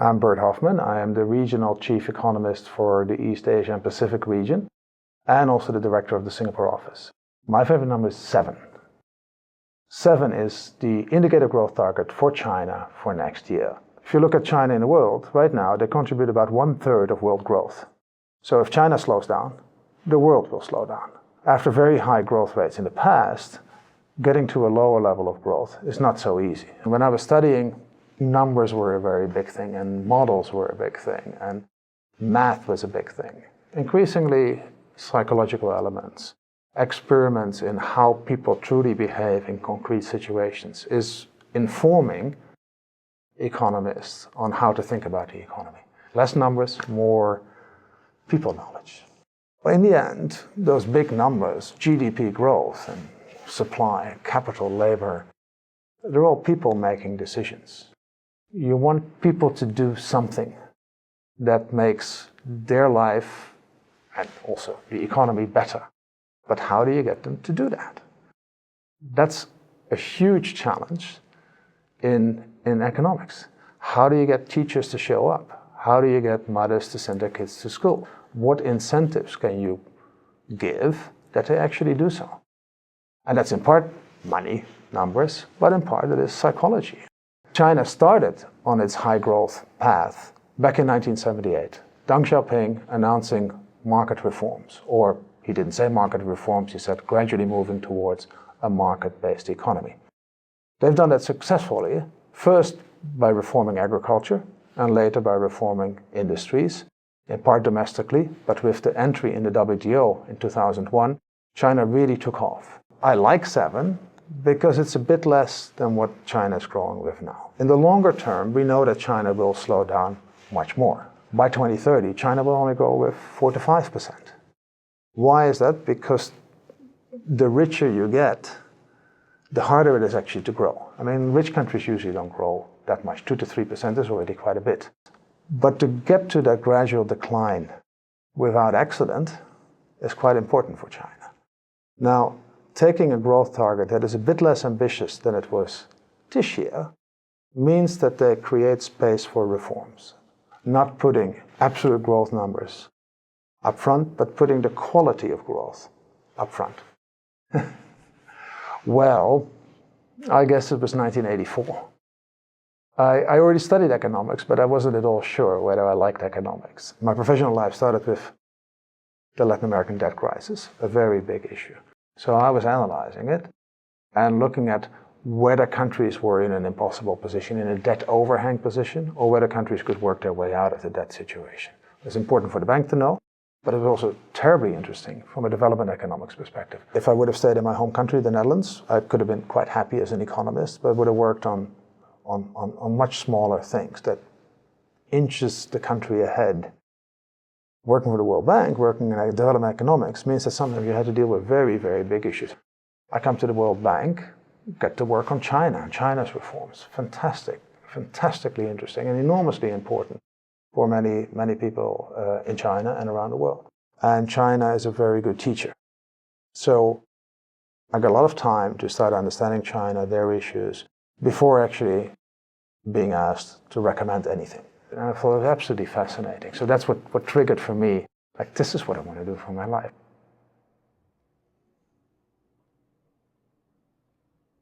I'm Bert Hofman. I am the Regional Chief Economist for the East Asia and Pacific region, and also the Director of the Singapore office. My favorite number is 7. 7 is the indicator growth target for China for next year. If you look at China in the world, right now they contribute about 1/3 of world growth. So if China slows down, the world will slow down. After very high growth rates in the past, getting to a lower level of growth is not so easy. When I was studying, numbers were a very big thing, and models were a big thing, and math was a big thing. Increasingly, psychological elements, experiments in how people truly behave in concrete situations is informing economists on how to think about the economy. Less numbers, more people knowledge. But in the end, those big numbers, GDP growth and supply, capital, labor, they're all people making decisions. You want people to do something that makes their life and also the economy better. But how do you get them to do that? That's a huge challenge in economics. How do you get teachers to show up? How do you get mothers to send their kids to school? What incentives can you give that they actually do so? And that's in part money, numbers, but in part it is psychology. China started on its high growth path back in 1978. Deng Xiaoping announcing market reforms, or he didn't say market reforms, he said gradually moving towards a market-based economy. They've done that successfully, first by reforming agriculture and later by reforming industries, in part domestically, but with the entry in the WTO in 2001, China really took off. I like 7 because it's a bit less than what China is growing with now. In the longer term, we know that China will slow down much more. By 2030, China will only grow with 4 to 5%. Why is that? Because the richer you get, the harder it is actually to grow. I mean, rich countries usually don't grow that much. 2 to 3% is already quite a bit. But to get to that gradual decline without accident is quite important for China. Now, taking a growth target that is a bit less ambitious than it was this year means that they create space for reforms. Not putting absolute growth numbers up front, but putting the quality of growth up front. Well, I guess it was 1984. I already studied economics, but I wasn't at all sure whether I liked economics. My professional life started with the Latin American debt crisis, a very big issue. So I was analyzing it and looking at whether countries were in an impossible position, in a debt overhang position, or whether countries could work their way out of the debt situation. It's important for the bank to know, but it was also terribly interesting from a development economics perspective. If I would have stayed in my home country, the Netherlands, I could have been quite happy as an economist, but would have worked on much smaller things that inches the country ahead. Working for the World Bank, working in development economics, means that sometimes you had to deal with very, very big issues. I come to the World Bank, get to work on China and China's reforms. Fantastic, fantastically interesting and enormously important for many, many people in China and around the world. And China is a very good teacher. So I got a lot of time to start understanding China, their issues, before actually being asked to recommend anything. And I thought it was absolutely fascinating. So that's what triggered for me, like, this is what I want to do for my life.